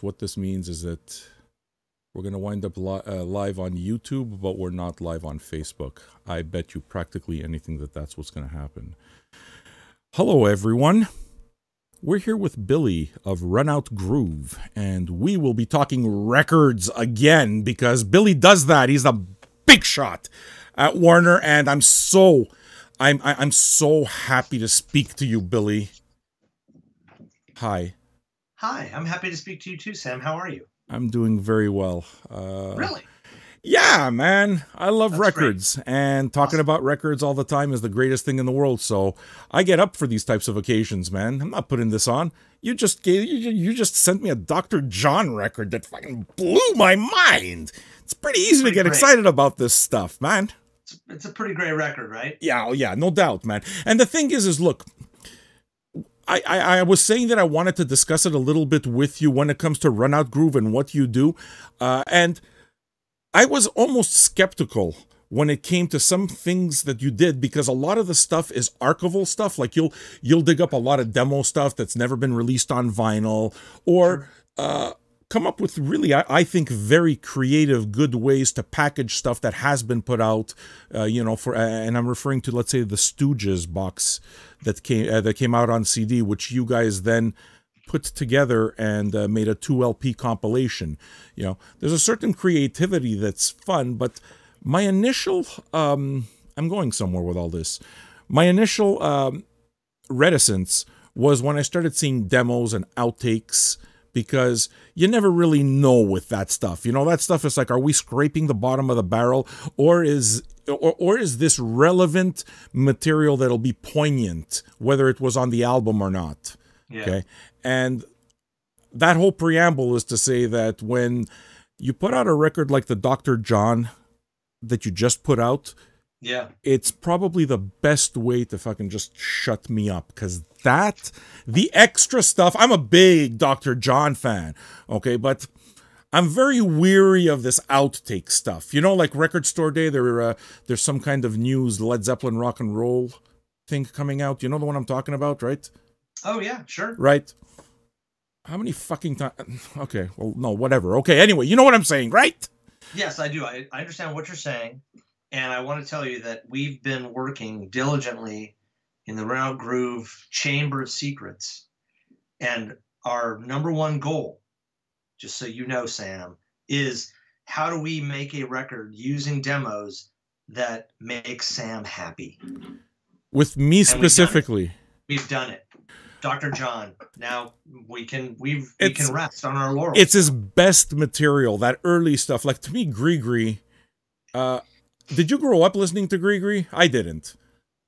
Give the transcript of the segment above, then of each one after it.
What this means is that we're going to wind up live on YouTube, but we're not live on Facebook. I bet you practically anything that that's what's going to happen. Hello, everyone. We're here with Billy of RunOut Groove, and we will be talking records again because Billy does that. He's a big shot at Warner, and I'm so happy to speak to you, Billy. Hi. Hi, I'm happy to speak to you too, Sam. How are you? I'm doing very well. Really? Yeah, man. I love That's records, and talking about records all the time is the greatest thing in the world. So I get up for these types of occasions, man. I'm not putting this on. You just sent me a Dr. John record that fucking blew my mind. It's pretty easy to get excited about this stuff, man. It's a pretty great record, right? Yeah, yeah, no doubt, man. And the thing is look, I was saying that I wanted to discuss it a little bit with you when it comes to RunOut Groove and what you do. And I was almost skeptical when it came to some things that you did, because a lot of the stuff is archival stuff. Like you'll dig up a lot of demo stuff that's never been released on vinyl, or come up with really, I think, very creative, good ways to package stuff that has been put out. You know, and I'm referring to, let's say, the Stooges box that came out on CD, which you guys then put together and made a 2 LP compilation. You know, there's a certain creativity that's fun, but my initial, I'm going somewhere with all this. My initial reticence was when I started seeing demos and outtakes, because you never really know with that stuff. You know, that stuff is like, are we scraping the bottom of the barrel, or is this relevant material that'll be poignant, whether it was on the album or not? Yeah. Okay. And that whole preamble is to say that when you put out a record like the Dr. John that you just put out, yeah, it's probably the best way to fucking just shut me up, because the extra stuff, I'm a big Dr. John fan, okay, but I'm very weary of this outtake stuff. You know, like Record Store Day, there's some kind of news Led Zeppelin rock and roll thing coming out. You know the one I'm talking about, right? Oh, yeah, sure. Right. How many fucking times? Okay, well, no, whatever. Okay, anyway, you know what I'm saying, right? Yes, I do. I understand what you're saying. And I want to tell you that we've been working diligently in the RunOut Groove Chamber of Secrets. And our #1 goal, just so you know, Sam, is how do we make a record using demos that make Sam happy? With me specifically. We've done it. Dr. John. Now we can rest on our laurels. It's his best material, that early stuff. Like, to me, Gree. Did you grow up listening to Gree? I didn't.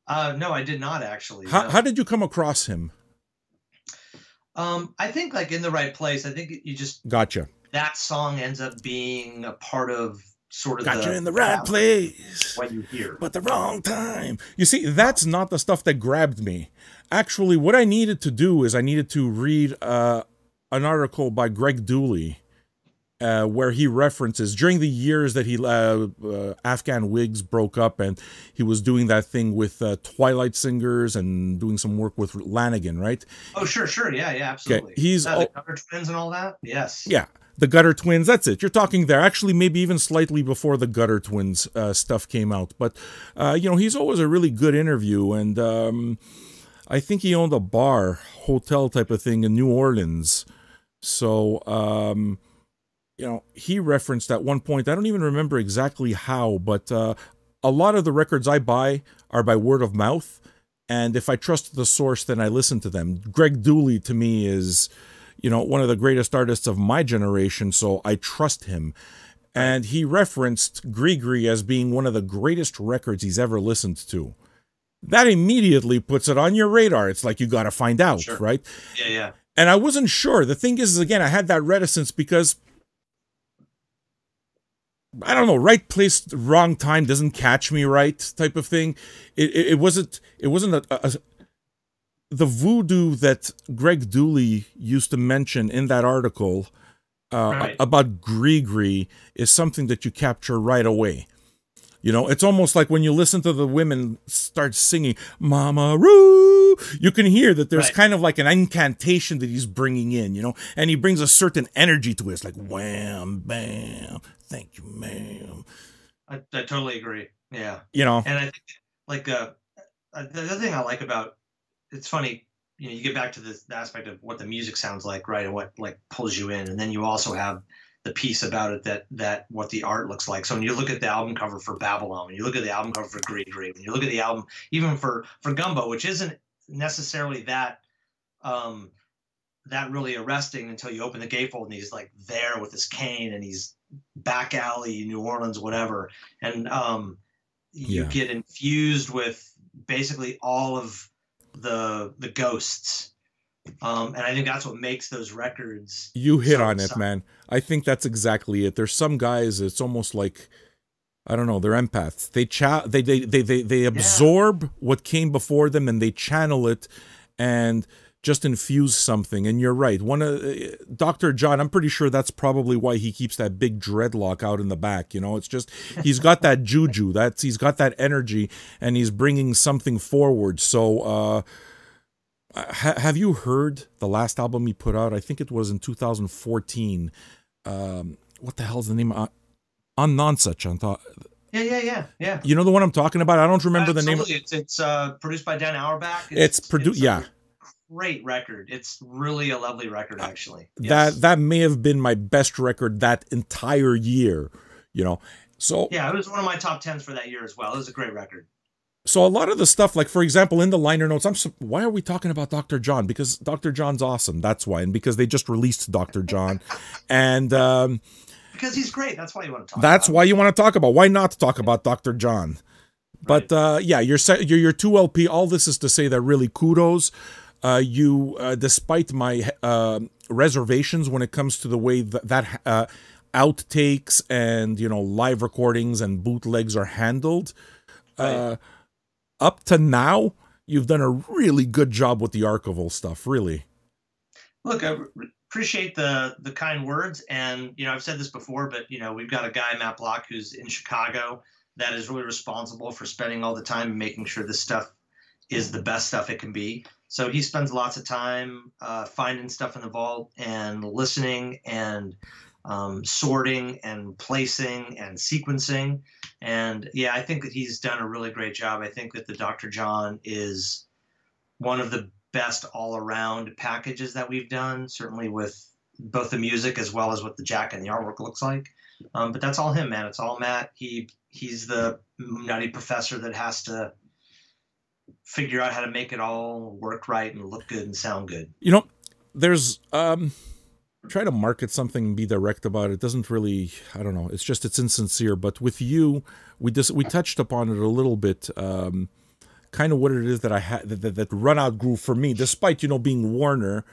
No, I did not actually. How did you come across him? I think, like, in the right place. I think you just gotcha. That song ends up being a part of sort of gotcha in the right place. What you hear, but the wrong time. You see, that's not the stuff that grabbed me. Actually, what I needed to do is I needed to read an article by Greg Dooley, where he references during the years that Afghan Wigs broke up, and he was doing that thing with Twilight Singers and doing some work with Lanigan, right? Oh, sure, yeah, absolutely. Okay. He's the Gutter Twins and all that. Yes. Yeah, the Gutter Twins. That's it. You're talking there. Actually, maybe even slightly before the Gutter Twins stuff came out. But you know, he's always a really good interview, and I think he owned a bar, hotel type of thing in New Orleans. So, you know, he referenced at one point, I don't even remember exactly how, but a lot of the records I buy are by word of mouth. And if I trust the source, then I listen to them. Greg Dooley, to me, is, you know, one of the greatest artists of my generation, so I trust him. And he referenced Gree as being one of the greatest records he's ever listened to. That immediately puts it on your radar. It's like, you got to find out, sure. Right? Yeah. And I wasn't sure. The thing is, again, I had that reticence because, I don't know, right place, wrong time doesn't catch me right type of thing. It wasn't the voodoo that Greg Dooley used to mention in that article about Gree is something that you capture right away. You know, it's almost like when you listen to the women start singing, Mama Roo, You can hear that there's Right. kind of like an incantation that he's bringing in, you know, and he brings a certain energy to it. It's like wham, bam, thank you, ma'am. I totally agree. Yeah. You know, And I think like the other thing I like about it's funny, you know, you get back to this aspect of what the music sounds like, right, and what like pulls you in, and then you also have the piece about it that what the art looks like. So when you look at the album cover for Babylon, when you look at the album cover for Green Green, when you look at the album even for Gumbo, which isn't necessarily um that really arresting until you open the gatefold and he's like there with his cane and he's back alley New Orleans, whatever, and you yeah. get infused with basically all of the ghosts, and I think that's what makes those records You hit so on it, exciting. man. I think that's exactly it. There's some guys, it's almost like, I don't know, they're empaths. They Yeah, absorb what came before them and they channel it and just infuse something. And you're right. One of Dr. John, I'm pretty sure that's probably why he keeps that big dreadlock out in the back. You know, it's just he's got that juju. He's got that energy, and he's bringing something forward. So, have you heard the last album he put out? I think it was in 2014. What the hell's the name? On Nonsuch. yeah. You know the one I'm talking about? I don't remember the name. Absolutely, it's produced by Dan Auerbach. It's produced. It's a Yeah, great record. It's really a lovely record, actually. that Yes. that may have been my best record that entire year. You know, so Yeah, it was one of my top tens for that year as well. It was a great record. so a lot of the stuff, like for example, in the liner notes, why are we talking about Dr. John? Because Dr. John's awesome. That's why, and because they just released Dr. John, and Because he's great. That's why you want to talk that's about why you want to talk about. Why not talk about Dr. John? him. But yeah, your 2 LP. All this is to say that really kudos. Despite my reservations when it comes to the way that outtakes and live recordings and bootlegs are handled, Right. up to now, you've done a really good job with the archival stuff. Really, Look, I appreciate the kind words, and I've said this before, but we've got a guy, Matt Block, who's in Chicago, that is really responsible for spending all the time and making sure this stuff is the best stuff it can be. So he spends lots of time finding stuff in the vault and listening and sorting and placing and sequencing. And yeah, I think that he's done a really great job. I think that the Dr. John is one of the best all around packages that we've done, certainly with both the music as well as what the jacket and the artwork looks like. But that's all him, man. It's all Matt. He's the nutty professor that has to figure out how to make it all work right and look good and sound good. there's try to market something and be direct about it doesn't really, I don't know, it's insincere. But with you, we touched upon it a little bit, kind of what it is that I had that RunOut Groove for me, despite being Warner.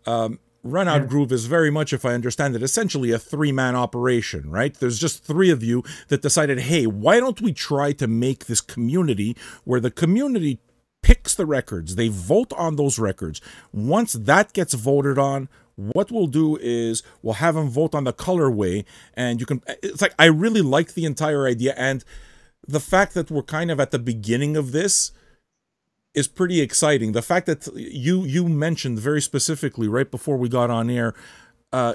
RunOut Yeah. Groove is very much, if I understand it, essentially a 3-man operation, right? There's just 3 of you that decided, hey, why don't we try to make this community where the community picks the records, they vote on those records. Once that gets voted on, what we'll do is we'll have them vote on the colorway, and it's like, I really like the entire idea, and the fact that we're kind of at the beginning of this is pretty exciting. The fact that you mentioned very specifically right before we got on air,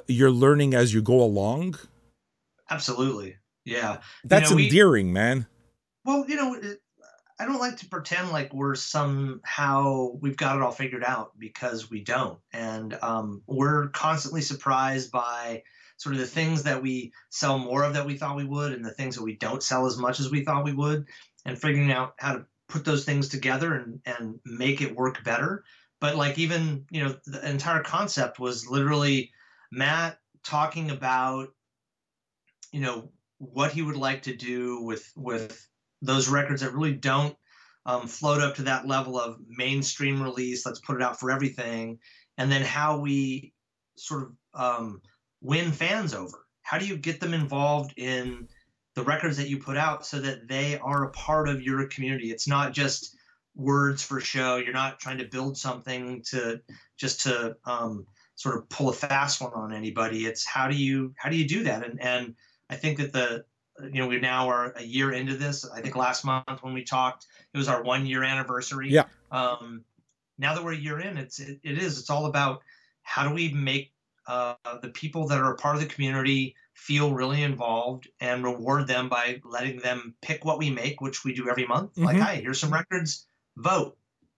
you're learning as you go along. Absolutely. Yeah. That's We endearing, man. well, I don't like to pretend like we've got it all figured out, because we don't. And we're constantly surprised by sort of the things that we sell more of that we thought we would, and the things that we don't sell as much as we thought we would, and figuring out how to put those things together and make it work better. But like, even, the entire concept was literally Matt talking about, what he would like to do with those records that really don't float up to that level of mainstream release. Let's put it out for everything. And then how we sort of win fans over. How do you get them involved in the records that you put out so that they are a part of your community? It's not just words for show. You're not trying to build something to sort of pull a fast one on anybody. It's how do you do that? And I think that we now are a year into this. I think last month when we talked, it was our 1-year anniversary. Yeah. now that we're a year in, it's all about how do we make the people that are a part of the community feel really involved and reward them by letting them pick what we make, which we do every month. Like, Mm-hmm. hey, here's some records, vote.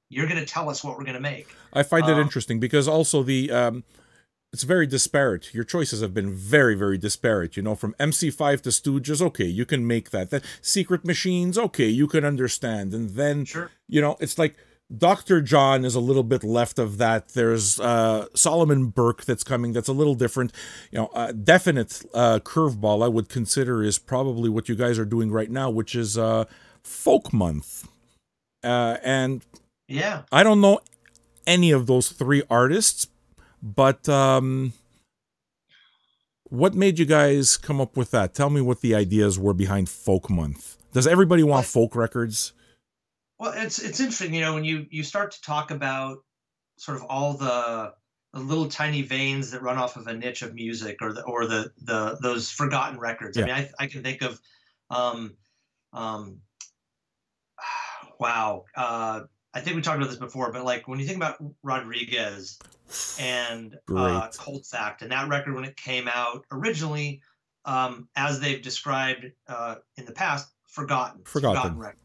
You're going to tell us what we're going to make. I find that interesting because also it's very disparate. Your choices have been very, very disparate. You know, from MC5 to Stooges, okay, you can make that. That Secret Machines, okay, you can understand. And then, Sure. you know, it's like Dr. John is a little bit left of that. There's Solomon Burke that's coming. That's a little different. You know, definite curveball I would consider is probably what you guys are doing right now, which is Folk Month. And Yeah. I don't know any of those three artists, but what made you guys come up with that? Tell me what the ideas were behind Folk Month. Does everybody want folk records? Well, it's interesting, you know, when you start to talk about sort of all the little tiny veins that run off of a niche of music, or the those forgotten records. Yeah. I mean, I can think of, wow, I think we talked about this before, but like when you think about Rodriguez and Cold Fact, and that record when it came out originally, as they've described in the past, forgotten record.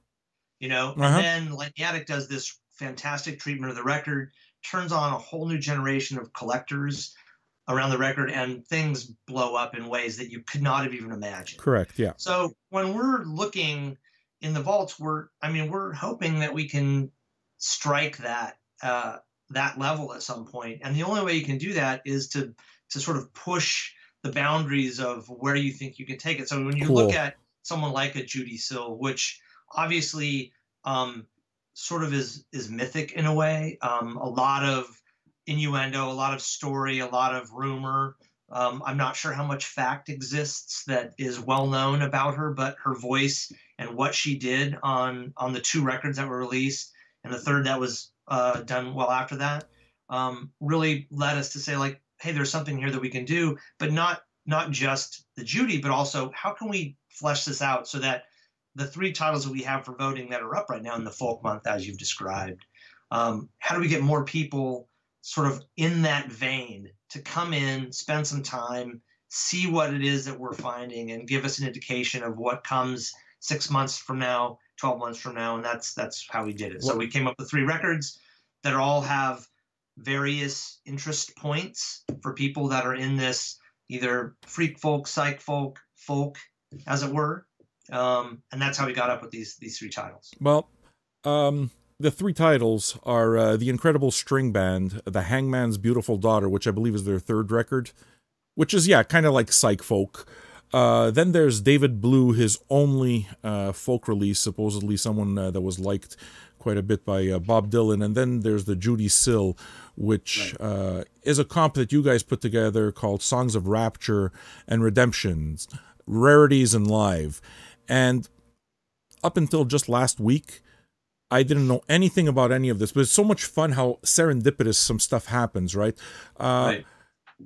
You know, and then Light in the Attic does this fantastic treatment of the record, turns on a whole new generation of collectors around the record, and things blow up in ways that you could not have even imagined. Correct, yeah. So when we're looking in the vaults, we're hoping that we can strike that level at some point. And the only way you can do that is to sort of push the boundaries of where you think you can take it. So when you look at someone like a Judy Sill, which obviously sort of is mythic in a way, a lot of innuendo, a lot of story, a lot of rumor. I'm not sure how much fact exists that is well known about her, but her voice and what she did on the 2 records that were released, and the third that was done well after that, really led us to say, like, hey, there's something here that we can do, but not just the Judy, but also how can we flesh this out so that the 3 titles that we have for voting that are up right now in the Folk Month, as you've described, how do we get more people sort of in that vein to come in, spend some time, see what it is that we're finding, and give us an indication of what comes 6 months from now, 12 months from now, and that's how we did it. So we came up with 3 records that all have various interest points for people that are in this either freak folk, psych folk, as it were. And that's how we got up with these 3 titles. Well, the 3 titles are The Incredible String Band, The Hangman's Beautiful Daughter, which I believe is their 3rd record, which is, yeah, kind of like psych folk. Then there's David Blue, his only folk release, supposedly someone that was liked quite a bit by Bob Dylan. And then there's the Judy Sill, which is a comp that you guys put together called Songs of Rapture and Redemptions, Rarities and Live. And up until just last week, I didn't know anything about any of this, but it's so much fun how serendipitous some stuff happens, right?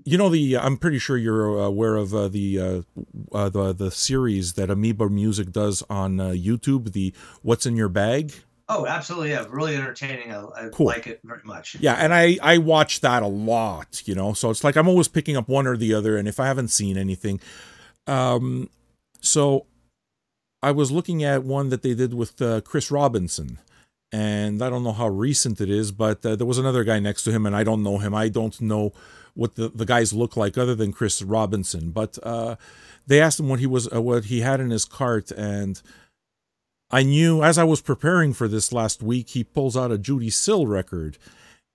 You know, I'm pretty sure you're aware of the series that Amoeba Music does on YouTube, the What's in Your Bag? Oh, absolutely, yeah. Really entertaining. I Cool. like it very much. Yeah, and I watch that a lot, you know, so it's like I'm always picking up one or the other, and if I haven't seen anything. So I was looking at one that they did with Chris Robinson, and I don't know how recent it is, but there was another guy next to him, and I don't know him. I don't know what the guys look like other than Chris Robinson, but they asked him what he had in his cart, and I knew as I was preparing for this last week, he pulls out a Judy Sill record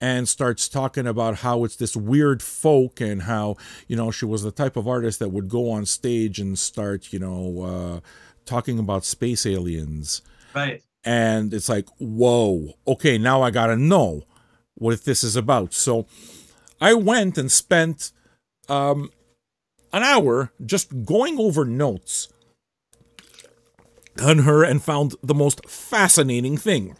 and starts talking about how it's this weird folk and how, you know, she was the type of artist that would go on stage and start, you know, talking about space aliens. Right. And it's like, whoa, okay, now I gotta know what this is about. So I went and spent an hour just going over notes on her and found the most fascinating thing,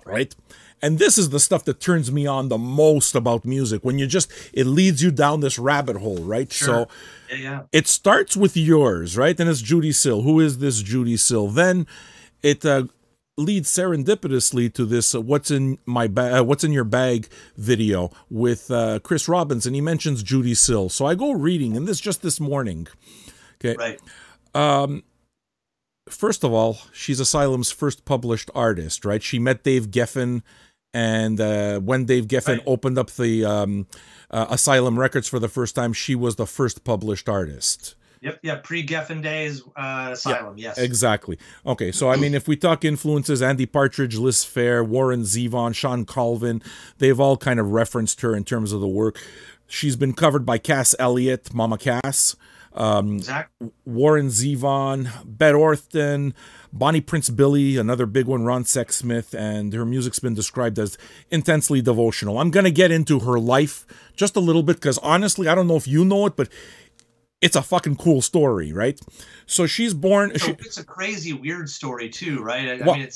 right? And this is the stuff that turns me on the most about music, when it leads you down this rabbit hole, right? Sure. So yeah. It starts with yours, right? Then it's Judy Sill. Who is this Judy Sill? Then it leads serendipitously to this "What's in your bag" video with Chris Robbins, and he mentions Judy Sill. So I go reading, and just this morning. Okay. Right. First of all, she's Asylum's first published artist, right? She met Dave Geffen, and when Dave Geffen opened up the Asylum Records for the first time, she was the first published artist. Yep, yeah, pre-Geffen days, Asylum, yes. Exactly. Okay, so I mean, if we talk influences, Andy Partridge, Liz Phair, Warren Zevon, Sean Colvin, they've all kind of referenced her in terms of the work. She's been covered by Cass Elliot, Mama Cass, Exactly. Warren Zevon, Bette Orton, Bonnie Prince Billy, another big one, Ron Sexsmith, and her music's been described as intensely devotional. I'm going to get into her life just a little bit, because honestly, I don't know if you know it, but it's a fucking cool story, right? So she's born. So it's a crazy, weird story too, right? I mean, it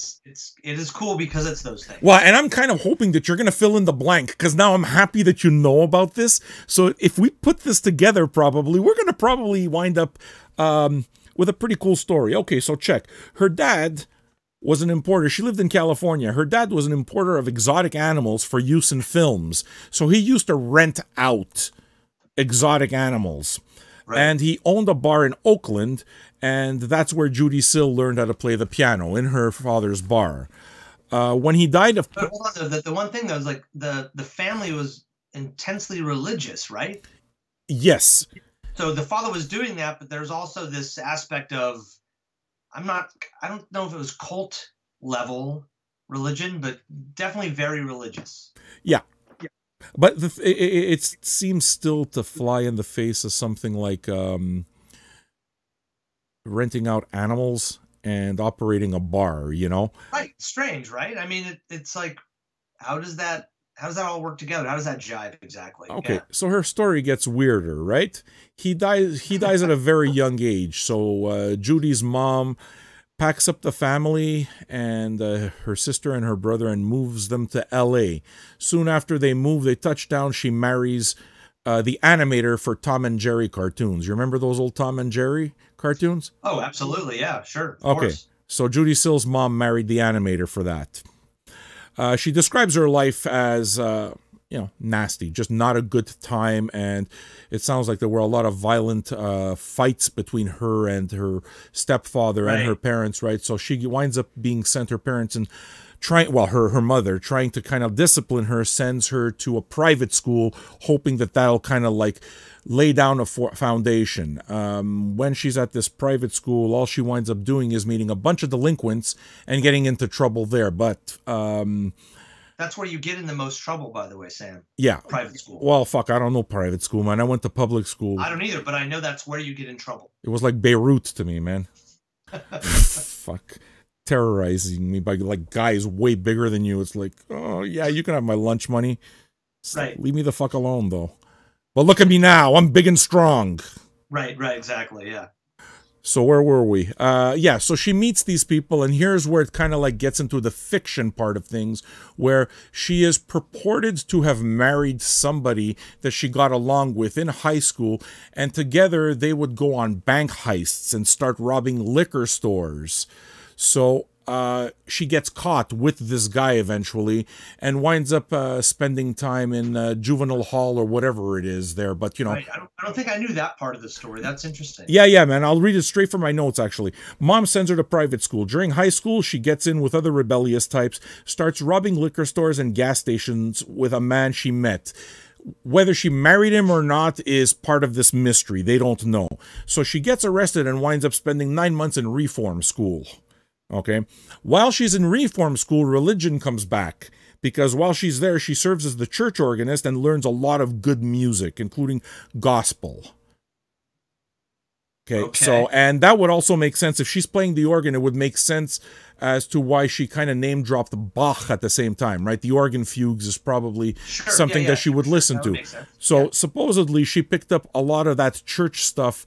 is cool because it's those things. Well, and I'm kind of hoping that you're going to fill in the blank, because now I'm happy that you know about this. So if we put this together, we're going to probably wind up with a pretty cool story. Okay, so check. Her dad was an importer. She lived in California. Her dad was an importer of exotic animals for use in films. So he used to rent out exotic animals. Right. And he owned a bar in Oakland, and that's where Judy Sill learned how to play the piano, in her father's bar. When he died of... But hold on, the one thing, though, is like the family was intensely religious, right? Yes. So the father was doing that, but there's also this aspect of, I don't know if it was cult level religion, but definitely very religious. Yeah. But it seems still to fly in the face of something like renting out animals and operating a bar, you know? Right. Strange, right? I mean, it's like, how does that all work together? How does that jive exactly? Okay, so her story gets weirder, right? He dies at a very young age. So Judy's mom packs up the family and her sister and her brother and moves them to L.A. Soon after they move, they touch down. She marries the animator for Tom and Jerry cartoons. You remember those old Tom and Jerry cartoons? Oh, absolutely. Yeah, sure. Of okay, course. So Judy Sill's mom married the animator for that. She describes her life as, nasty, just not a good time. And it sounds like there were a lot of violent fights between her and her stepfather and her parents, right? So she winds up being sent, her parents, and her mother, trying to kind of discipline her, sends her to a private school, hoping that that'll kind of like lay down a foundation. When she's at this private school, all she winds up doing is meeting a bunch of delinquents and getting into trouble there. But that's where you get in the most trouble, by the way, Sam. Yeah. Private school. Well, fuck, I don't know private school, man. I went to public school. I don't either, but I know that's where you get in trouble. It was like Beirut to me, man. Fuck. Terrorizing me by like guys way bigger than you. It's like, oh yeah, you can have my lunch money. Right. Leave me the fuck alone, though. But look at me now. I'm big and strong. Right, exactly, yeah. So where were we? Yeah, so she meets these people, and here's where it kind of like gets into the fiction part of things, where she is purported to have married somebody that she got along with in high school, and together they would go on bank heists and start robbing liquor stores. So she gets caught with this guy eventually and winds up spending time in juvenile hall or whatever it is there. But, you know. Right. I don't think I knew that part of the story. That's interesting. Yeah, man. I'll read it straight from my notes, actually. Mom sends her to private school. During high school, she gets in with other rebellious types, starts robbing liquor stores and gas stations with a man she met. Whether she married him or not is part of this mystery. They don't know. So she gets arrested and winds up spending 9 months in reform school. Okay. While she's in reform school, religion comes back, because while she's there, she serves as the church organist and learns a lot of good music, including gospel. Okay. So, and that would also make sense if she's playing the organ. It would make sense as to why she kind of name dropped Bach at the same time, right? The organ fugues is probably something that she would listen to. So supposedly she picked up a lot of that church stuff,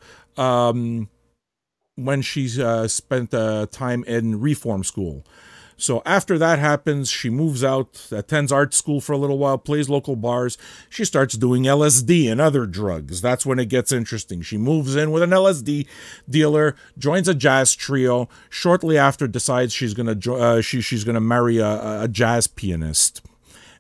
when she spent time in reform school. So after that happens, she moves out, attends art school for a little while, plays local bars. She starts doing LSD and other drugs. That's when it gets interesting. She moves in with an LSD dealer, joins a jazz trio. Shortly after, decides she's gonna marry a jazz pianist.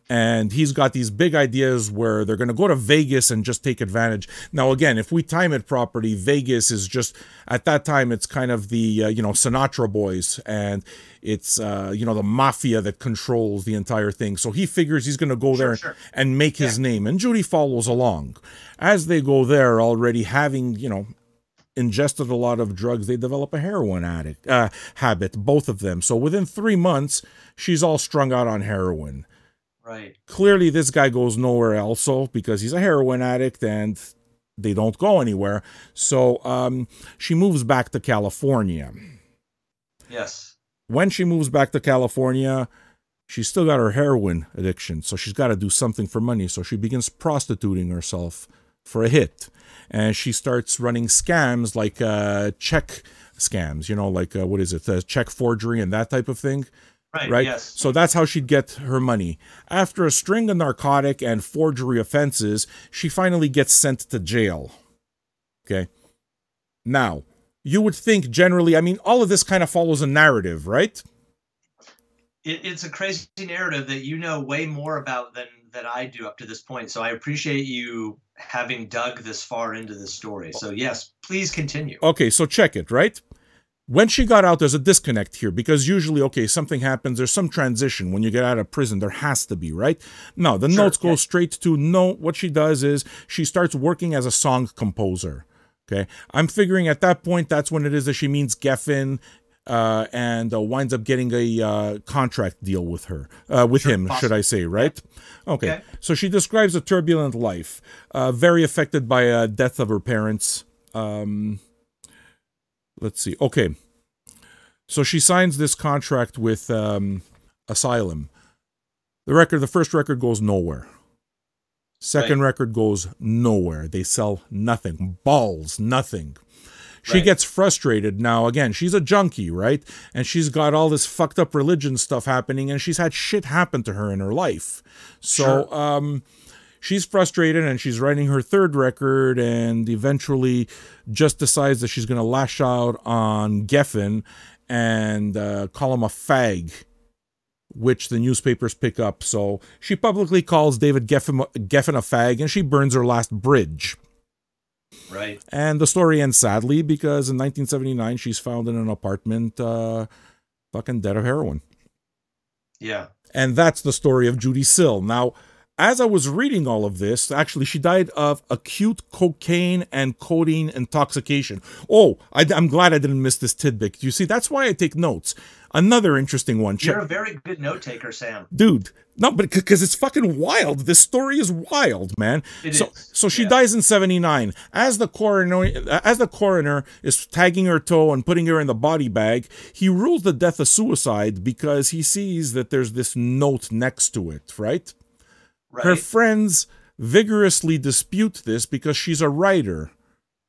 And he's got these big ideas where they're going to go to Vegas and just take advantage. Now, again, if we time it properly, Vegas is just, at that time, it's kind of the, Sinatra boys. And it's, the mafia that controls the entire thing. So he figures he's going to go there and make his name. And Judy follows along. As they go there, already having, ingested a lot of drugs, they develop a heroin habit, both of them. So within 3 months, she's all strung out on heroin. Right. Clearly, this guy goes nowhere also because he's a heroin addict and they don't go anywhere. So she moves back to California. Yes. When she moves back to California, she's still got her heroin addiction. So she's got to do something for money. So she begins prostituting herself for a hit. And she starts running scams like check scams, check forgery and that type of thing. Right? Yes. So that's how she'd get her money. After a string of narcotic and forgery offenses, she finally gets sent to jail. Okay. Now, you would think generally, all of this kind of follows a narrative, right? It's a crazy narrative that you know way more about than I do up to this point. So I appreciate you having dug this far into this story. So yes, please continue. Okay, so check it, right? When she got out, there's a disconnect here because usually, okay, something happens. There's some transition. When you get out of prison, there has to be, right? No, the notes go straight to no. What she does is she starts working as a song composer. Okay. I'm figuring at that point, that's when it is that she meets Geffen and winds up getting a contract deal with her, him, should I say, right? Okay. So she describes a turbulent life, very affected by death of her parents. Let's see. Okay. So she signs this contract with Asylum. The first record goes nowhere. Second record goes nowhere. They sell nothing. Balls, nothing. She gets frustrated. Now, again, she's a junkie, right? And she's got all this fucked up religion stuff happening, and she's had shit happen to her in her life. So, she's frustrated and she's writing her third record and eventually just decides that she's going to lash out on Geffen and call him a fag, which the newspapers pick up. So she publicly calls David Geffen a fag and she burns her last bridge. Right. And the story ends sadly because in 1979 she's found in an apartment fucking dead of heroin. Yeah. And that's the story of Judy Sill. Now, as I was reading all of this, actually, she died of acute cocaine and codeine intoxication. Oh, I'm glad I didn't miss this tidbit. You see, that's why I take notes. Another interesting one. You're a very good note taker, Sam. Dude, no, but because it's fucking wild. This story is wild, man. So she dies in 79. As the coroner is tagging her toe and putting her in the body bag, he rules the death a suicide because he sees that there's this note next to it, right? Her friends vigorously dispute this because she's a writer.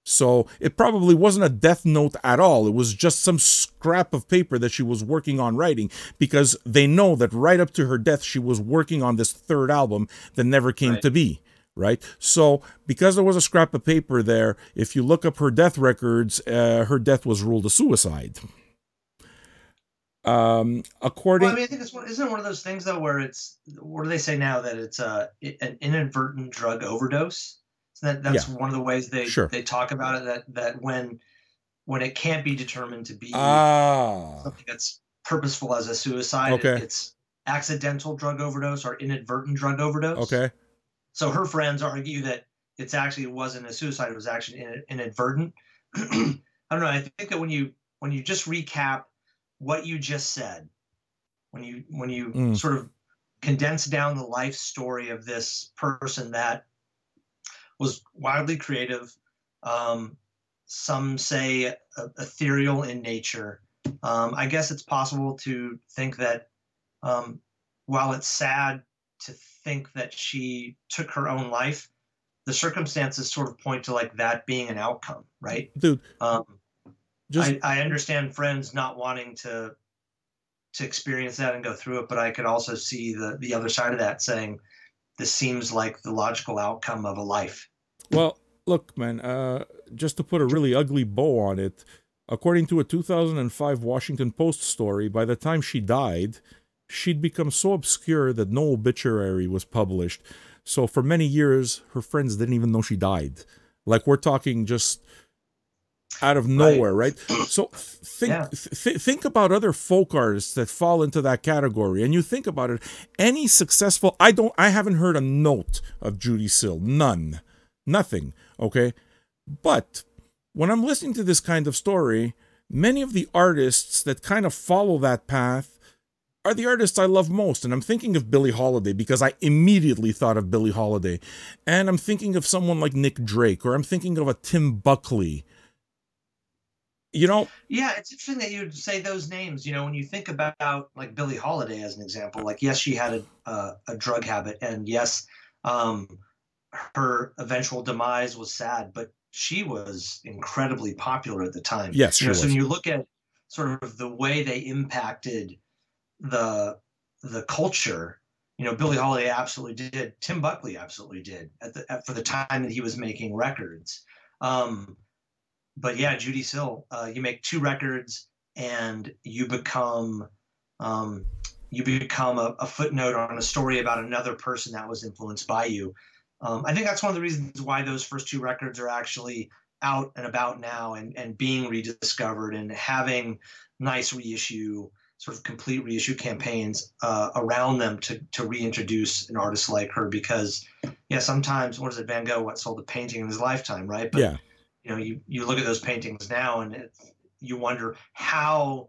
So it probably wasn't a death note at all. It was just some scrap of paper that she was working on writing because they know that right up to her death, she was working on this third album that never came to be. Right. So because there was a scrap of paper there, if you look up her death records, her death was ruled a suicide. I think isn't it one of those things though where it's, what do they say now, that it's an inadvertent drug overdose? So that's one of the ways they talk about it, that when it can't be determined to be something that's purposeful as a suicide, it's accidental drug overdose or inadvertent drug overdose. Okay. So her friends argue that it wasn't a suicide, it was actually inadvertent. I don't know. I think that when you just recap what you just said, when you sort of condense down the life story of this person that was wildly creative, some say ethereal in nature. I guess it's possible to think that while it's sad to think that she took her own life, the circumstances sort of point to like that being an outcome, right? Dude. I understand friends not wanting to to experience that and go through it, but I could also see the other side of that, saying this seems like the logical outcome of a life. Well, look, man, just to put a really ugly bow on it, according to a 2005 Washington Post story, by the time she died, she'd become so obscure that no obituary was published. So for many years, her friends didn't even know she died. Like, we're talking just out of nowhere, right? So think about other folk artists that fall into that category, and you think about it. Any successful, I haven't heard a note of Judy Sill, none, nothing. Okay, but when I'm listening to this kind of story, many of the artists that kind of follow that path are the artists I love most. And I'm thinking of Billie Holiday because I immediately thought of Billie Holiday, and I'm thinking of someone like Nick Drake, or I'm thinking of a Tim Buckley. You know? Yeah, it's interesting that you would say those names. You know, when you think about like Billie Holiday as an example, like, yes, she had a drug habit, and yes, her eventual demise was sad, but she was incredibly popular at the time. Yes, she was. So when you look at sort of the way they impacted the culture, you know, Billie Holiday absolutely did. Tim Buckley absolutely did for the time that he was making records. But yeah, Judy Sill, you make 2 records and you become a footnote on a story about another person that was influenced by you. I think that's one of the reasons why those first 2 records are actually out and about now, and being rediscovered, and having nice reissue, sort of complete reissue campaigns around them to reintroduce an artist like her. Because yeah, sometimes, what is it, Van Gogh, what sold a painting in his lifetime, right? But yeah. You know, you look at those paintings now, and you wonder how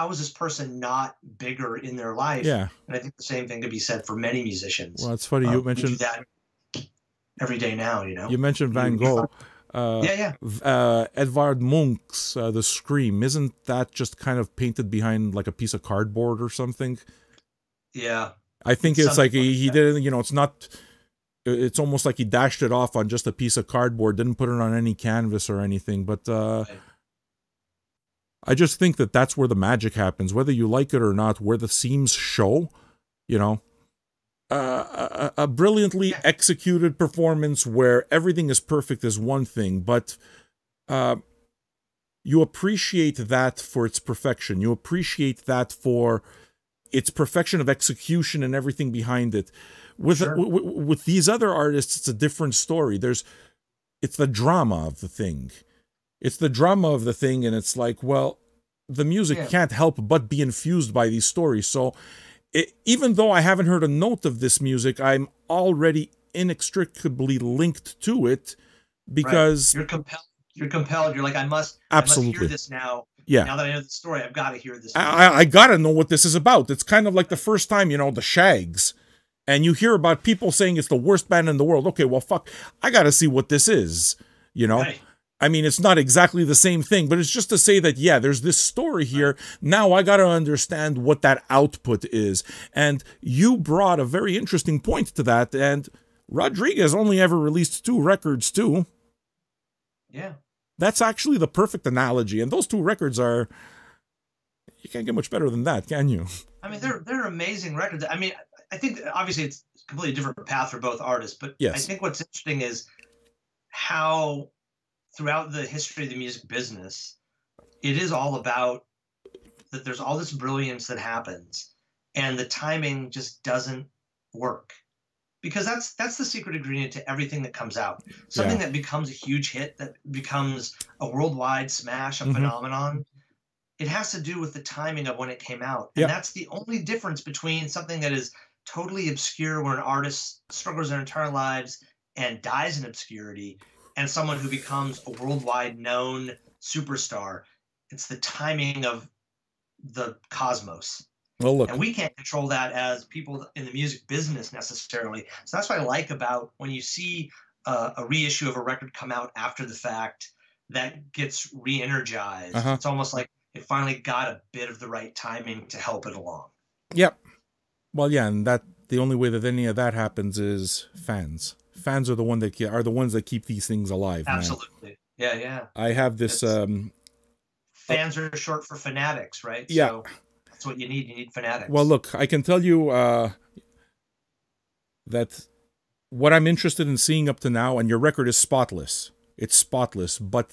is this person not bigger in their life? Yeah. And I think the same thing could be said for many musicians. Well, it's funny you mentioned that every day now. You know, you mentioned Van Gogh. Edvard Munch's The Scream, isn't that just kind of painted behind like a piece of cardboard or something? Yeah, I think it's like he did. You know, it's not. It's almost like he dashed it off on just a piece of cardboard, didn't put it on any canvas or anything. But I just think that that's where the magic happens, whether you like it or not, where the seams show. You know, a brilliantly executed performance where everything is perfect is one thing, but you appreciate that for its perfection. You appreciate that for its perfection of execution and everything behind it. With these other artists, it's a different story. It's the drama of the thing. It's the drama of the thing, and it's like, well, the music can't help but be infused by these stories. So even though I haven't heard a note of this music, I'm already inextricably linked to it because you're compelled. You're like, I must hear this now. Yeah. Now that I know the story, I've got to hear this. I got to know what this is about. It's kind of like the first time, you know, the Shags. And you hear about people saying it's the worst band in the world. Okay, well, fuck, I got to see what this is, you know? Right. I mean, it's not exactly the same thing, but it's just to say that, yeah, there's this story here. Now I got to understand what that output is. And you brought a very interesting point to that. And Rodriguez only ever released 2 records, too. Yeah. That's actually the perfect analogy. And those 2 records are... You can't get much better than that, can you? I mean, they're amazing records. I mean... I think obviously it's a completely different path for both artists, but yes. I think what's interesting is how throughout the history of the music business, it is all about that there's all this brilliance that happens and the timing just doesn't work. Because that's the secret ingredient to everything that comes out. Something that becomes a huge hit, that becomes a worldwide smash, a phenomenon, it has to do with the timing of when it came out. And that's the only difference between something that is totally obscure, where an artist struggles their entire lives and dies in obscurity, and someone who becomes a worldwide known superstar. It's the timing of the cosmos. Well, look, and we can't control that as people in the music business necessarily. So that's what I like about when you see a reissue of a record come out after the fact that gets re-energized. It's almost like it finally got a bit of the right timing to help it along. Yep. Well, yeah, and the only way that any of that happens is fans. Fans are the ones that keep these things alive. Absolutely. Man. Yeah. I have this. Fans are short for fanatics, right? Yeah. So That's what you need. You need fanatics. Well, look, I can tell you that what I'm interested in seeing up to now, and your record is spotless. It's spotless. But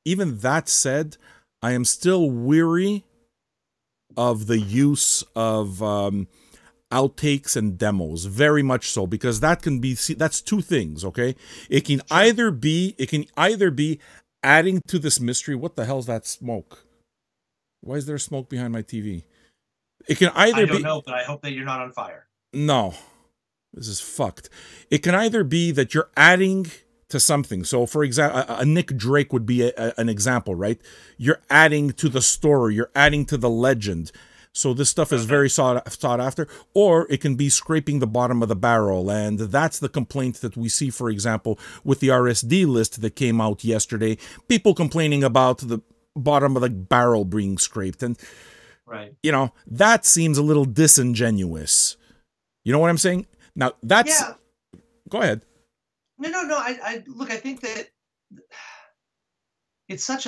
even that said, I am still weary of the use of outtakes and demos, very much so, because that can be, that's two things, okay? It can either be adding to this mystery. What the hell's that smoke? Why is there smoke behind my TV? It can either be, I don't know, but I hope that you're not on fire. No. This is fucked. It can either be that you're adding to something. So, for example, a Nick Drake would be an example, right? You're adding to the story. You're adding to the legend. So this stuff is very sought after. Or it can be scraping the bottom of the barrel. And that's the complaint that we see, for example, with the RSD list that came out yesterday. People complaining about the bottom of the barrel being scraped. And, you know, that seems a little disingenuous. You know what I'm saying? Now, that's... Yeah. Go ahead. No. I look, I think that it's such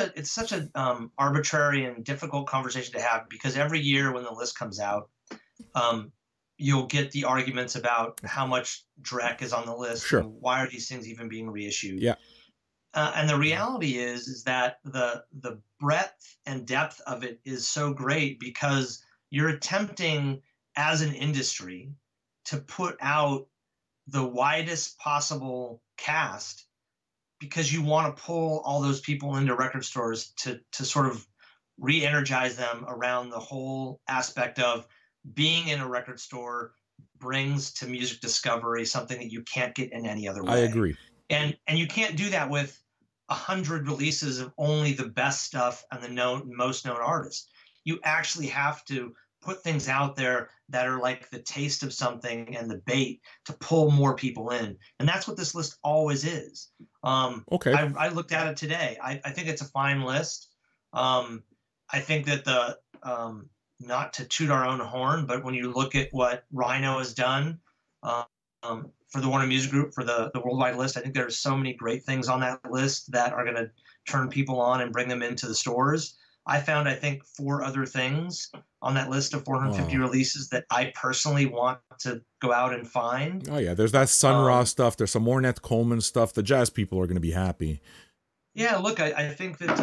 a arbitrary and difficult conversation to have, because every year when the list comes out, you'll get the arguments about how much Drek is on the list. Sure. And why are these things even being reissued? Yeah. And the reality is that the breadth and depth of it is so great, because you're attempting as an industry to put out the widest possible cast, because you want to pull all those people into record stores to sort of re-energize them around the whole aspect of being in a record store brings to music discovery something that you can't get in any other way. I agree. And you can't do that with 100 releases of only the best stuff and the most known artists. You actually have to put things out there that are like the taste of something and the bait to pull more people in. And that's what this list always is. Okay. I looked at it today. I think it's a fine list. I think that not to toot our own horn, but when you look at what Rhino has done for the Warner Music Group, for the worldwide list, I think there's so many great things on that list that are going to turn people on and bring them into the stores. I found, I think, 4 other things on that list of 450 releases that I personally want to go out and find. Oh, yeah. There's that Sun Ra stuff. There's some Ornette Coleman stuff. The jazz people are going to be happy. Yeah, look, I think that,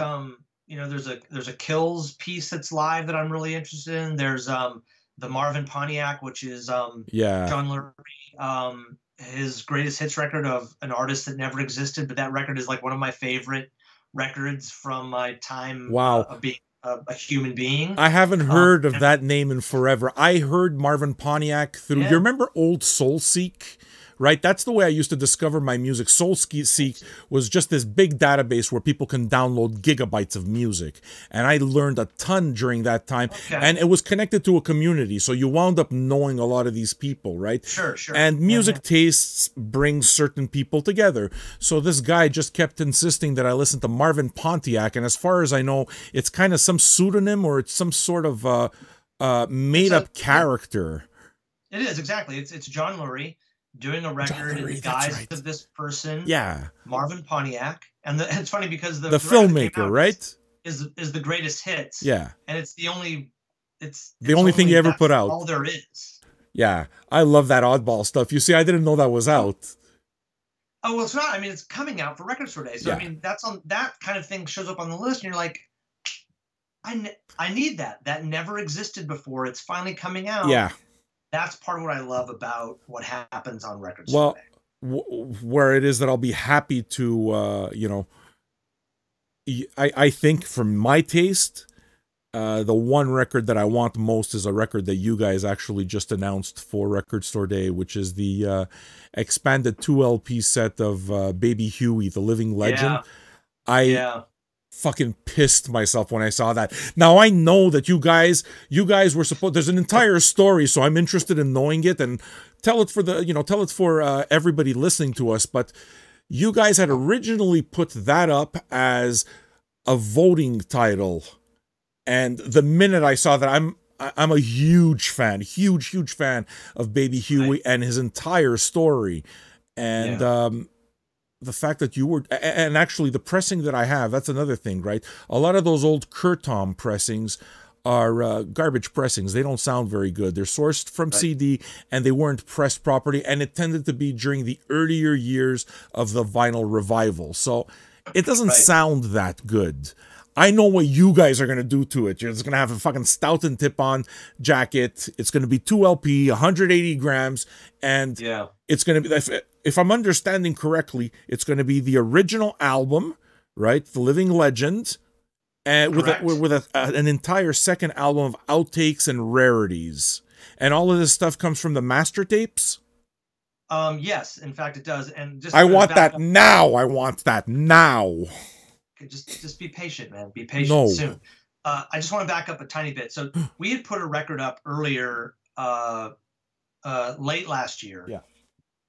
you know, there's a Kills piece that's live that I'm really interested in. There's the Marvin Pontiac, which is John Lurie, his greatest hits record of an artist that never existed, but that record is like one of my favorite records from my time of being a human being. I haven't heard of that name in forever. I heard Marvin Pontiac through, you remember old Soul Seek? Right? That's the way I used to discover my music. Soul Seek was just this big database where people can download gigabytes of music. And I learned a ton during that time. And it was connected to a community. So you wound up knowing a lot of these people, right? Sure. And music tastes bring certain people together. So this guy just kept insisting that I listen to Marvin Pontiac. And as far as I know, it's kind of some pseudonym, or it's some sort of made-up character. It is, exactly. It's John Lurie doing a record in the guise of this person, Marvin Pontiac, and it's funny because the filmmaker, right, is the greatest hits, and it's the only thing you ever put out. All there is. Yeah, I love that oddball stuff. You see, I didn't know that was out. Oh well, it's not. I mean, it's coming out for Record Store Day, so I mean, that's on that kind of thing shows up on the list, and you're like, I need that. That never existed before. It's finally coming out. Yeah. That's part of what I love about what happens on records. Well, where it is that I'll be happy to, you know, I think from my taste, the one record that I want most is a record that you guys actually just announced for Record Store Day, which is the expanded 2 LP set of Baby Huey, The Living Legend. Fucking pissed myself when I saw that. Now I know that you guys were supposed, there's an entire story, so I'm interested in knowing it, and tell it for everybody listening to us. But you guys had originally put that up as a voting title, and the minute I saw that, I'm a huge fan of Baby Huey and his entire story, and the fact that you were, and actually the pressing that I have, that's another thing, right? A lot of those old Kurtom pressings are garbage pressings. They don't sound very good. They're sourced from CD, and they weren't pressed properly, and it tended to be during the earlier years of the vinyl revival. So it doesn't sound that good. I know what you guys are going to do to it. You're just going to have a fucking Stoughton tip-on jacket. It's going to be 2 LP, 180 grams, and it's going to be, if I'm understanding correctly, it's going to be the original album, right? The Living Legend, and with an entire second album of outtakes and rarities. And all of this stuff comes from the master tapes? Yes, in fact it does. And just I want that now. I want that now. Okay, just be patient, man. Be patient soon. I just want to back up a tiny bit. So we had put a record up earlier, late last year. Yeah.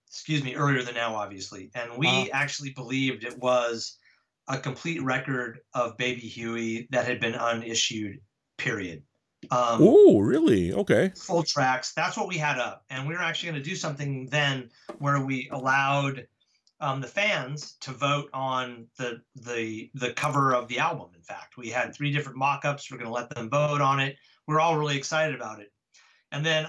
Excuse me, earlier than now, obviously. And we actually believed it was a complete record of Baby Huey that had been unissued, period. Oh, really? Okay. Full tracks. That's what we had up. And we were actually going to do something then where we allowed the fans to vote on the cover of the album. In fact, we had 3 different mock-ups. We're going to let them vote on it. We're all really excited about it. And then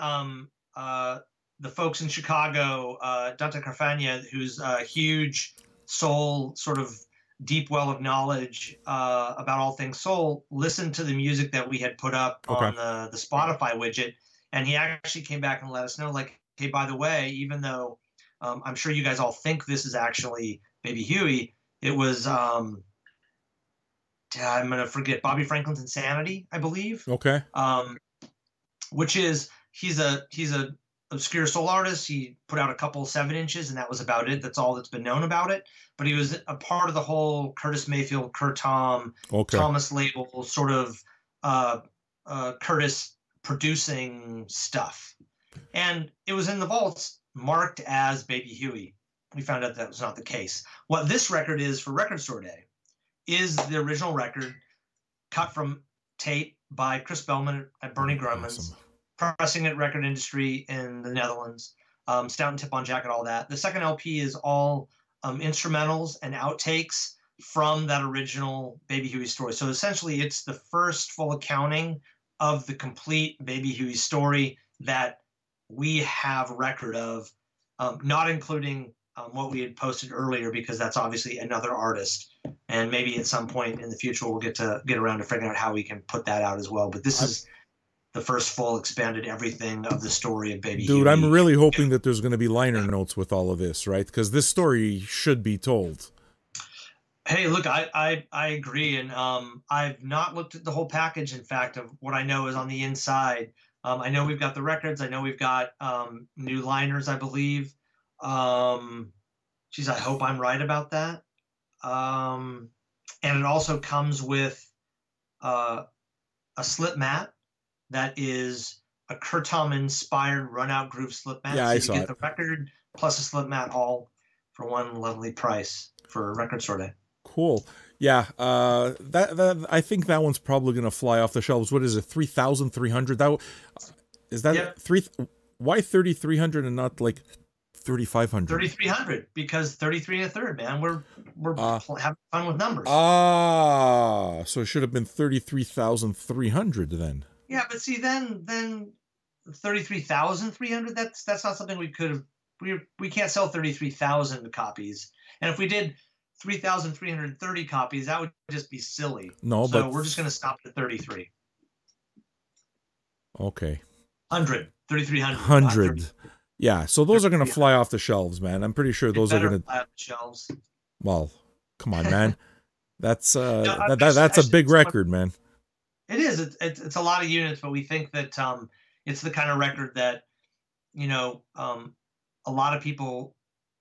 the folks in Chicago, Dante Carfagna, who's a huge soul sort of deep well of knowledge about all things soul, listened to the music that we had put up on the Spotify widget, and he actually came back and let us know, like, hey, by the way, even though I'm sure you guys all think this is actually Baby Huey, it was I'm gonna forget, Bobby Franklin's Insanity, I believe. Okay. Which is he's a obscure soul artist. He put out a couple 7-inches, and that was about it. That's all that's been known about it. But he was a part of the whole Curtis Mayfield, Kurt Tom, Thomas Label sort of Curtis producing stuff. And it was in the vaults marked as Baby Huey. We found out that was not the case. What this record is for Record Store Day is the original record cut from tape by Chris Bellman at Bernie Grumman's. Pressing at Record Industry in the Netherlands, Stoughton tip-on jacket, all that. The second LP is all instrumentals and outtakes from that original Baby Huey story. So essentially, it's the first full accounting of the complete Baby Huey story that we have record of, not including what we had posted earlier, because that's obviously another artist. And maybe at some point in the future, we'll get around to figuring out how we can put that out as well. But this is the first full expanded everything of the story of Baby Huey. Dude, I'm really hoping that there's going to be liner notes with all of this, right? Because this story should be told. Hey, look, I agree, and I've not looked at the whole package. In fact, of what I know is on the inside. I know we've got the records. I know we've got new liners, I believe. Geez, I hope I'm right about that. And it also comes with a slip mat that is a Kurt Tom inspired RunOut Groove slip mat. Yeah, so I you saw get it. the record plus a slip mat all for one lovely price for Record Store Day. Cool. Yeah, that I think that one's probably gonna fly off the shelves. What is it? 3,300. That is that. Yep. Why 3,300 and not like 3,500? 3,300 because 33 1/3, man. We're having fun with numbers. So it should have been 33,300 then. Yeah, but see, then 33,300. That's not something we could have. We can't sell 33,000 copies, and if we did 3,330 copies, that would just be silly. No, so but we're just going to stop at 33. Okay. 3,300. 100. Yeah, so those are going to fly off the shelves, man. I'm pretty sure those are going to fly off the shelves. Well, come on, man. That's No, that's a big record, man. It is. It's a lot of units, but we think that it's the kind of record that, a lot of people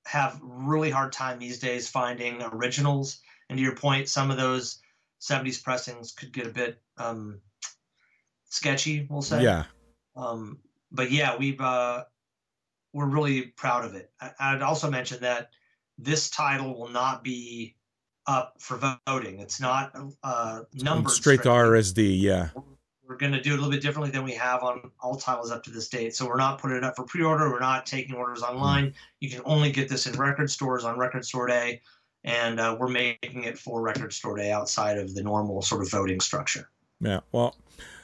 have really hard time these days finding originals. And to your point, some of those 70s pressings could get a bit sketchy, we'll say. Yeah. But yeah, we're really proud of it. I'd also mention that this title will not be up for voting. It's not numbered straight to RSD. Yeah. We're going to do it a little bit differently than we have on all titles up to this date. So we're not putting it up for pre-order. We're not taking orders online. You can only get this in record stores on Record Store Day, and we're making it for Record Store Day outside of the normal sort of voting structure. Yeah, well,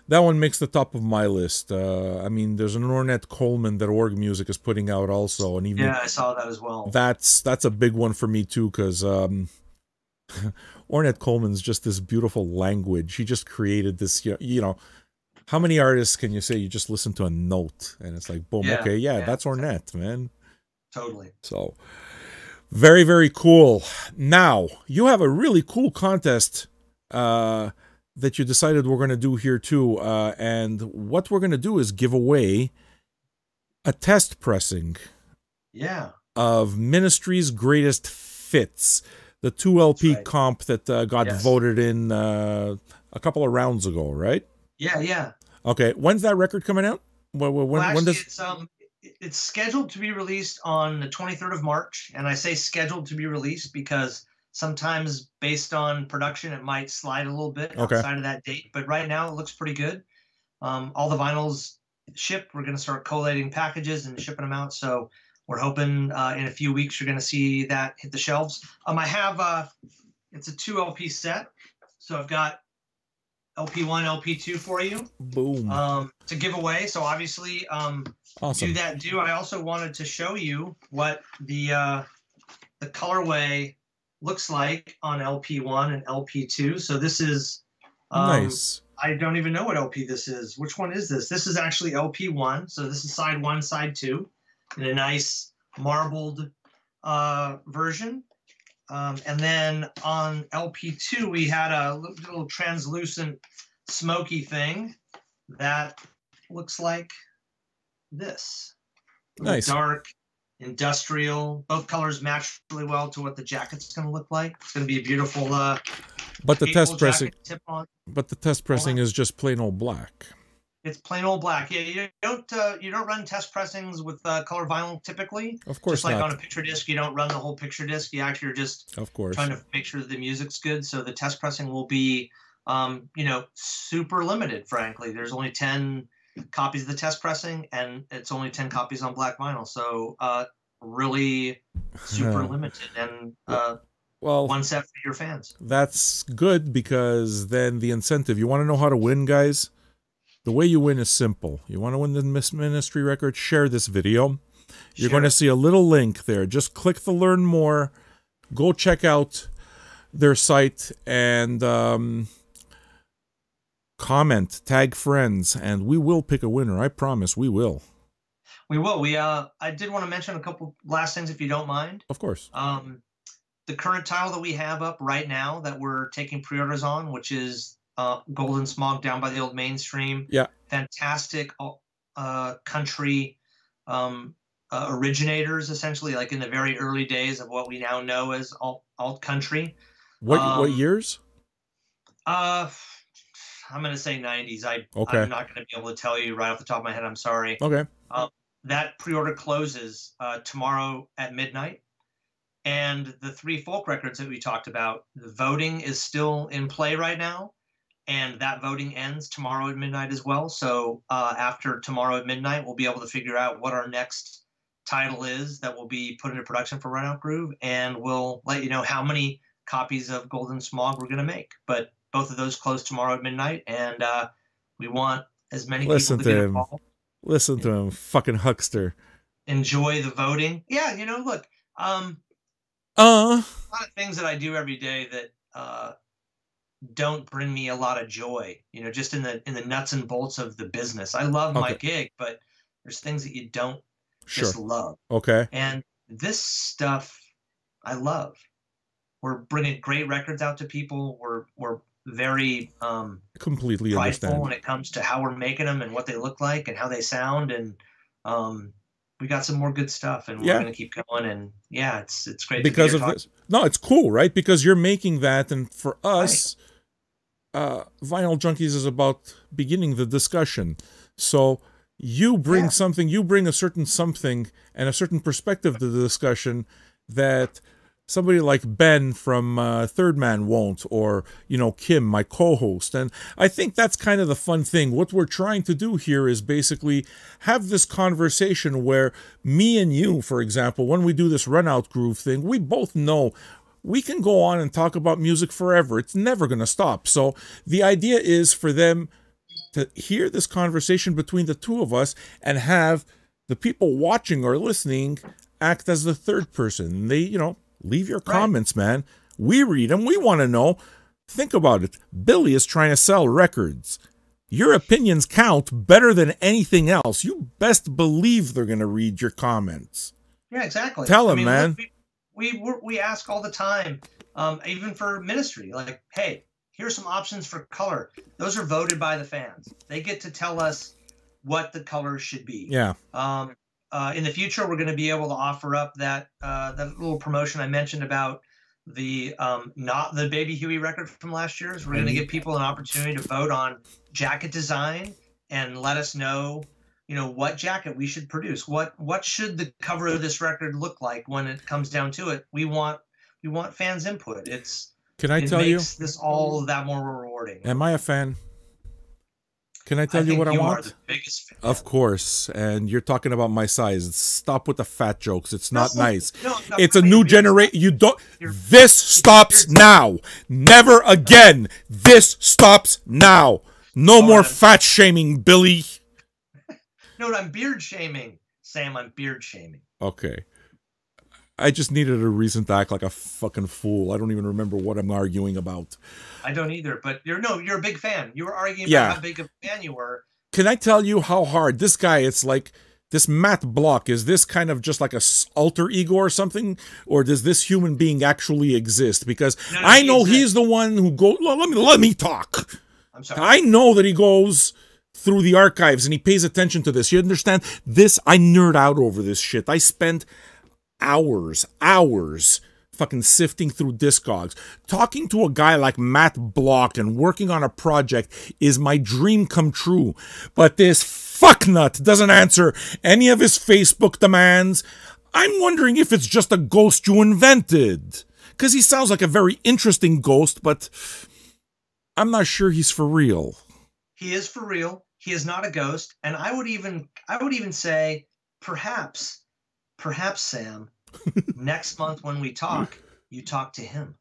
that one makes the top of my list. I mean, there's an Ornette Coleman that Org Music is putting out also, and even Yeah, I saw that as well. that's a big one for me too, because Ornette Coleman's just this beautiful language. He just created this, you know, how many artists can you say you just listen to a note and it's like, boom, okay, yeah, that's Ornette, man. Totally. So, very, very cool. Now, you have a really cool contest that you decided we're going to do here too. And what we're going to do is give away a test pressing of Ministry's Greatest Fits, the 2 LP comp that got voted in a couple of rounds ago, right? Yeah. Okay, when's that record coming out? When does it's scheduled to be released on the 23rd of March, and I say scheduled to be released because sometimes based on production it might slide a little bit outside of that date, but right now it looks pretty good. All the vinyls shipped. We're going to start collating packages and shipping them out, so we're hoping in a few weeks you're going to see that hit the shelves. I have it's a 2 LP set, so I've got LP1, LP2 for you. Boom. To give away. So obviously, awesome. I also wanted to show you what the colorway looks like on LP1 and LP2. So this is nice. I don't even know what LP this is. Which one is this? This is actually LP1. So this is side 1, side 2, in a nice marbled version. And then on LP2, we had a little translucent smoky thing that looks like this. Nice. Dark, industrial. Both colors match really well to what the jacket's going to look like. It's going to be a beautiful but the test pressing tip-on. But the test pressing is just plain old black. It's plain old black. Yeah, you don't run test pressings with color vinyl typically. Of course, just like not. On a picture disc, you don't run the whole picture disc. You actually are just trying to make sure that the music's good. So the test pressing will be, super limited. Frankly, there's only 10 copies of the test pressing, and it's only 10 copies on black vinyl. So really super limited, and well, one set for your fans. That's good, because then the incentive. You want to know how to win, guys? The way you win is simple. You want to win the Ministry record? Share this video. You're going to see a little link there. Just click the Learn More. Go check out their site and comment, tag friends, and we will pick a winner. I promise we will. We will. I did want to mention a couple last things, if you don't mind. Of course. The current title that we have up right now that we're taking pre-orders on, which is Golden Smog, Down by the Old Mainstream. Yeah. Fantastic country originators, essentially, like in the very early days of what we now know as alt country. What years? I'm going to say 90s. I'm not going to be able to tell you right off the top of my head. I'm sorry. Okay. That pre-order closes tomorrow at midnight. And the 3 folk records that we talked about, the voting is still in play right now. And that voting ends tomorrow at midnight as well. So after tomorrow at midnight, we'll be able to figure out what our next title is that will be put into production for RunOut Groove. And we'll let you know how many copies of Golden Smog we're going to make. But both of those close tomorrow at midnight. And we want as many people to get involved. Listen to him, fucking huckster. Enjoy the voting. Yeah, look. A lot of things that I do every day that don't bring me a lot of joy, just in the nuts and bolts of the business. I love my gig, but there's things that you don't just love. Okay. And this stuff I love. We're bringing great records out to people. We're very completely prideful understand when it comes to how we're making them and what they look like and how they sound, and we got some more good stuff, and we're going to keep going. And yeah, it's great because of this. No, it's cool, right? Because you're making that, and for us, Vinyl Junkies is about beginning the discussion. So you bring something, you bring a certain something and a certain perspective to the discussion that somebody like Ben from Third Man won't, or, Kim, my co-host. And I think that's kind of the fun thing. What we're trying to do here is basically have this conversation where me and you, for example, when we do this RunOut Groove thing, we both know we can go on and talk about music forever. It's never going to stop. So the idea is for them to hear this conversation between the two of us and have the people watching or listening act as the third person. They, you know, leave your comments, man. We read them. We want to know. Think about it. Billy is trying to sell records. Your opinions count better than anything else. You best believe they're going to read your comments. Yeah, exactly. Tell them, man. Look, we ask all the time, even for ministry, like, hey, here's some options for color. Those are voted by the fans. They get to tell us what the color should be. Yeah. In the future, we're going to be able to offer up that little promotion I mentioned about the not the Baby Huey record from last year's. We're going to give people an opportunity to vote on jacket design and let us know, you know, what jacket we should produce. What should the cover of this record look like when it comes down to it? We want fans' input. It makes this all that more rewarding. Am I a fan? Can I tell you what I want? Are the biggest fan. Of course. And you're talking about my size. Stop with the fat jokes. It's not nice. No, it's a new generation. You don't. This stops now. Never again. This stops now. No more fat shaming, Billy. No, I'm beard shaming. Sam, I'm beard shaming. Okay. I just needed a reason to act like a fucking fool. I don't even remember what I'm arguing about. I don't either, but you're a big fan. You were arguing about how big of a fan you were. Can I tell you how hard this guy, it's like this Matt Block, is this kind of just like a alter ego or something? Or does this human being actually exist? Because I know he's the one who goes, let me talk. I'm sorry. I know that he goes through the archives and he pays attention to this. You understand? This, I nerd out over this shit. I spend hours fucking sifting through Discogs. Talking to a guy like Matt Block and working on a project is my dream come true. But this fucknut doesn't answer any of his Facebook demands. I'm wondering if it's just a ghost you invented. Because he sounds like a very interesting ghost, but I'm not sure he's for real. He is for real. He is not a ghost. And I would even say, perhaps, Sam, next month when we talk, you talk to him.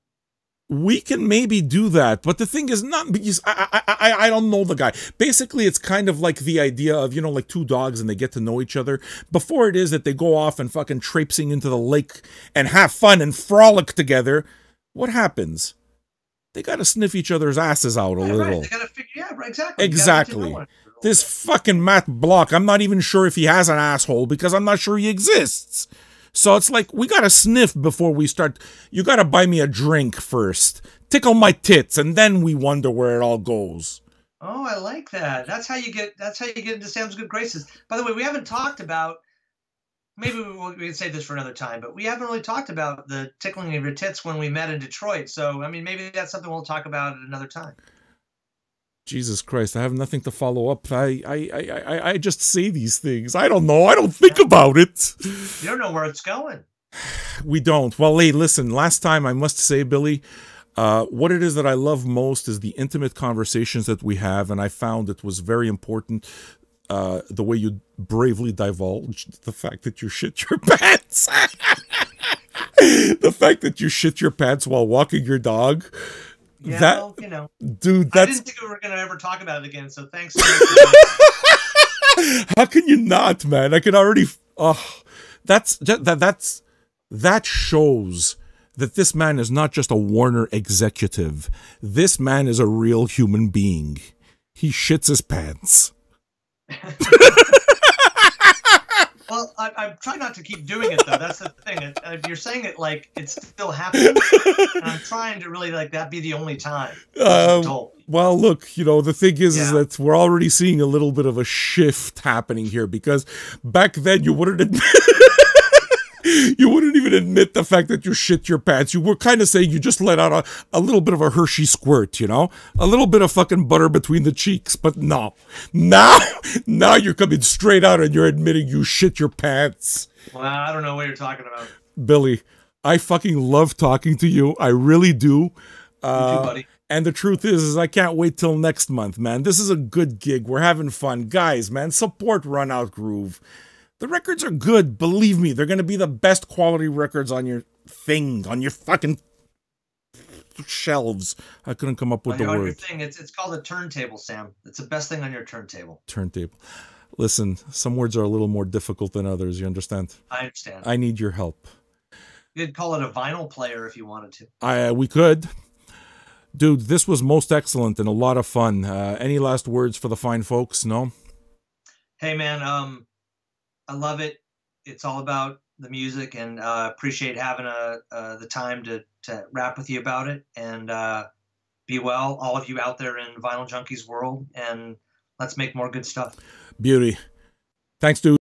We can maybe do that, but the thing is not because I don't know the guy. Basically, it's kind of like the idea of, you know, like two dogs and they get to know each other. Before it is that they go off and fucking traipsing into the lake and have fun and frolic together. What happens? They got to sniff each other's asses out a little. Right. They got to figure, exactly. Exactly. This fucking Matt Block, I'm not even sure if he has an asshole because I'm not sure he exists. So it's like, we got to sniff before we start. You got to buy me a drink first. Tickle my tits, and then we wonder where it all goes. Oh, I like that. That's how you get into Sam's good graces. By the way, we haven't talked about, maybe we can save this for another time, but we haven't really talked about the tickling of your tits when we met in Detroit. So, I mean, maybe that's something we'll talk about at another time. Jesus Christ, I have nothing to follow up. I just say these things. I don't know. I don't think about it. You don't know where it's going. We don't. Well, hey, listen, last time I must say, Billy, what it is that I love most is the intimate conversations that we have, and I found it was very important the way you bravely divulged the fact that you shit your pants. The fact that you shit your pants while walking your dog. Yeah, that, well, you know, dude, that's... I didn't think we were going to ever talk about it again, so thanks. How can you not, man? I can already... that shows that this man is not just a Warner executive. This man is a real human being. He shits his pants. Well, I'm trying not to keep doing it, though. That's the thing. You're saying it like it's still happening, and I'm trying to really like that be the only time. Well, look, you know, the thing is that we're already seeing a little bit of a shift happening here, because back then you wouldn't admit, you wouldn't even admit the fact that you shit your pants. You were kind of saying you just let out a little bit of a Hershey squirt, you know? A little bit of fucking butter between the cheeks. But no. Now you're coming straight out and you're admitting you shit your pants. Well, I don't know what you're talking about. Billy, I fucking love talking to you. I really do. You too, buddy. And the truth is I can't wait till next month, man. This is a good gig. We're having fun. Guys, man, support RunOut Groove. The records are good. Believe me, they're going to be the best quality records on your thing, on your fucking shelves. I couldn't come up with the On your word. thing, it's called a turntable, Sam. It's the best thing on your turntable. Turntable. Listen, some words are a little more difficult than others. You understand? I understand. I need your help. You'd call it a vinyl player if you wanted to. We could. Dude, this was most excellent and a lot of fun. Any last words for the fine folks? No? Hey, man, I love it. It's all about the music, and appreciate having the time to rap with you about it. And be well, all of you out there in Vinyl Junkies world, and let's make more good stuff. Beauty. Thanks, dude.